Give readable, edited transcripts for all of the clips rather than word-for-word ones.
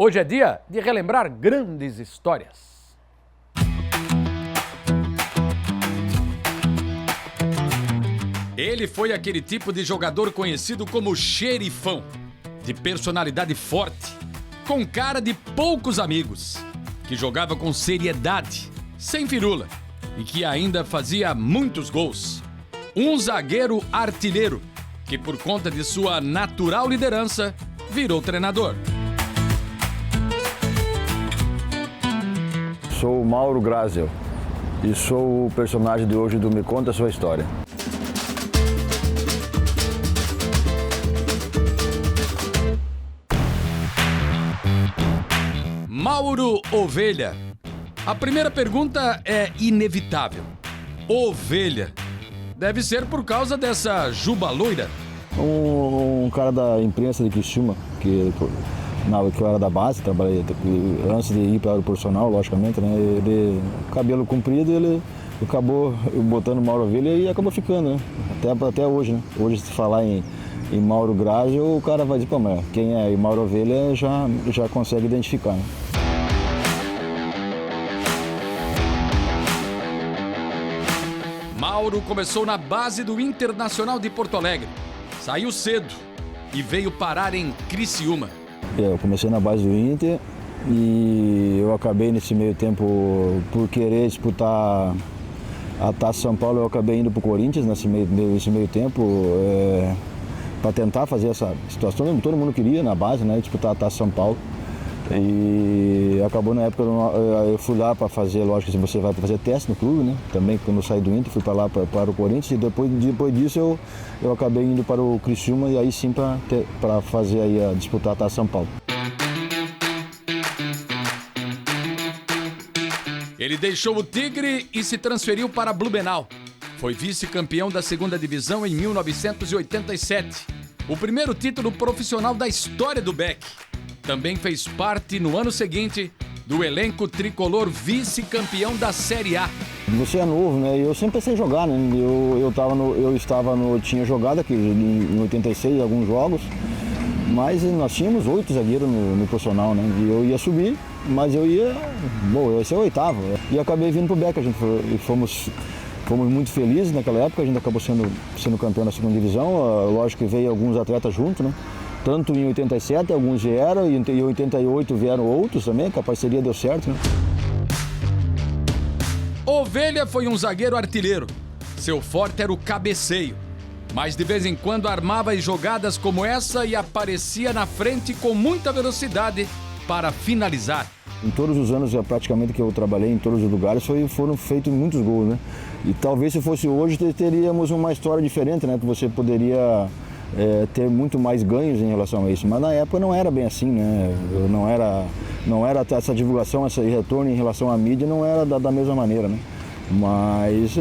Hoje é dia de relembrar grandes histórias. Ele foi aquele tipo de jogador conhecido como xerifão, de personalidade forte, com cara de poucos amigos, que jogava com seriedade, sem firula e que ainda fazia muitos gols. Um zagueiro artilheiro, que por conta de sua natural liderança, virou treinador. Sou o Mauro Graziel e sou o personagem de hoje do Me Conta a Sua História. Mauro Ovelha. A primeira pergunta é inevitável. Ovelha. Deve ser por causa dessa juba loira. Um cara da imprensa de Criciúma, que eu era da base, trabalhei antes de ir para o profissional, logicamente, né? Ele, cabelo comprido, ele acabou botando Mauro Ovelha e acabou ficando, né? Até hoje, né? Hoje, se falar em Mauro Graziel, o cara vai dizer, pô, mas quem é Mauro Ovelha já consegue identificar, né? Mauro começou na base do Internacional de Porto Alegre. Saiu cedo e veio parar em Criciúma. Eu comecei na base do Inter e eu acabei nesse meio tempo, por querer disputar a Taça São Paulo, eu acabei indo para o Corinthians nesse meio tempo, para tentar fazer essa situação. Todo mundo queria na base, né, disputar a Taça São Paulo. E acabou na época, eu fui lá para fazer, lógico que você vai fazer teste no clube, né? Também quando eu saí do Inter, fui para lá para o Corinthians e depois disso eu acabei indo para o Criciúma e aí sim para fazer aí disputar a Taça São Paulo. Ele deixou o Tigre e se transferiu para Blumenau. Foi vice-campeão da segunda divisão em 1987. O primeiro título profissional da história do Beck. Também fez parte, no ano seguinte, do elenco tricolor vice-campeão da Série A. Você é novo, né? Eu sempre pensei em jogar, né? Eu tinha jogado aqui em 86 alguns jogos, mas nós tínhamos 8 zagueiros no profissional, né? E eu ia subir, mas eu ia ser o oitavo. E acabei vindo pro Beck, fomos muito felizes naquela época, a gente acabou sendo campeão da segunda divisão, lógico que veio alguns atletas junto, né? Tanto em 87, alguns vieram, e em 88 vieram outros também, que a parceria deu certo, né? Ovelha foi um zagueiro artilheiro. Seu forte era o cabeceio. Mas de vez em quando armava jogadas como essa e aparecia na frente com muita velocidade para finalizar. Em todos os anos, praticamente, que eu trabalhei, em todos os lugares, foram feitos muitos gols, né? E talvez se fosse hoje, teríamos uma história diferente, né? Que você poderia ter muito mais ganhos em relação a isso, mas na época não era bem assim, né? Não era essa divulgação, esse retorno em relação à mídia não era da mesma maneira, né? Mas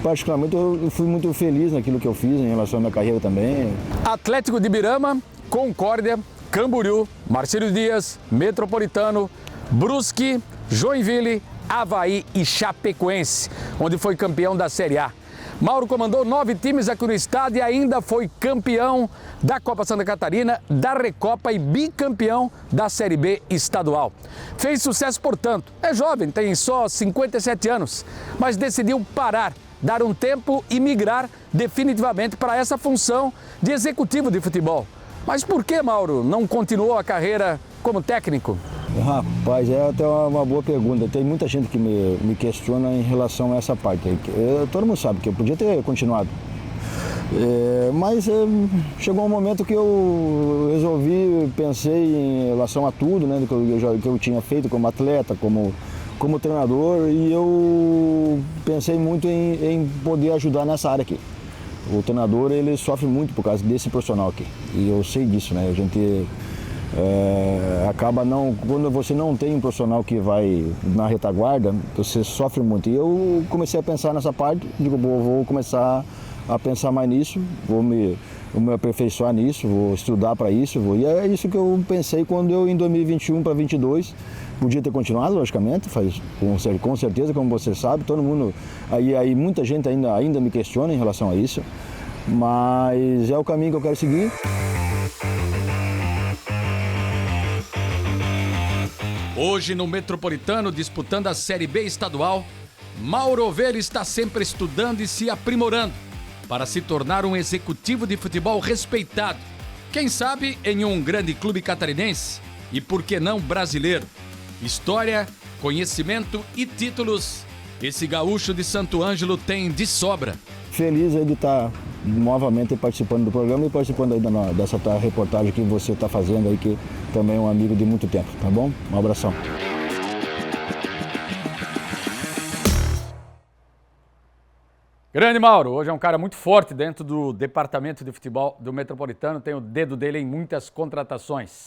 particularmente eu fui muito feliz naquilo que eu fiz em relação à minha carreira também. Atlético de Birama, Concórdia, Camboriú, Marcílio Dias, Metropolitano, Brusque, Joinville, Avaí e Chapecoense, onde foi campeão da Série A. Mauro comandou 9 times aqui no estado e ainda foi campeão da Copa Santa Catarina, da Recopa e bicampeão da Série B estadual. Fez sucesso, portanto. É jovem, tem só 57 anos, mas decidiu parar, dar um tempo e migrar definitivamente para essa função de executivo de futebol. Mas por que, Mauro, não continuou a carreira como técnico? Rapaz, é até uma boa pergunta. Tem muita gente que me questiona em relação a essa parte. Todo mundo sabe que eu podia ter continuado. Mas chegou um momento que eu pensei em relação a tudo, né, que eu tinha feito como atleta, como treinador, e eu pensei muito em poder ajudar nessa área aqui. O treinador, ele sofre muito por causa desse profissional aqui, e eu sei disso, né? A gente acaba quando você não tem um profissional que vai na retaguarda, você sofre muito. E eu comecei a pensar nessa parte, vou começar a pensar mais nisso, vou me aperfeiçoar nisso, vou estudar para isso, e é isso que eu pensei quando eu, em 2021 para 2022, podia ter continuado, logicamente, com certeza, como você sabe, todo mundo, aí muita gente ainda me questiona em relação a isso, mas é o caminho que eu quero seguir. Hoje no Metropolitano, disputando a Série B estadual, Mauro Ovelha está sempre estudando e se aprimorando para se tornar um executivo de futebol respeitado. Quem sabe em um grande clube catarinense e, por que não, brasileiro. História, conhecimento e títulos, esse gaúcho de Santo Ângelo tem de sobra. Feliz aí de estar novamente participando do programa e participando aí dessa reportagem que você está fazendo aí, que também é um amigo de muito tempo, tá bom? Um abração. Grande Mauro, hoje é um cara muito forte dentro do departamento de futebol do Metropolitano, tem o dedo dele em muitas contratações.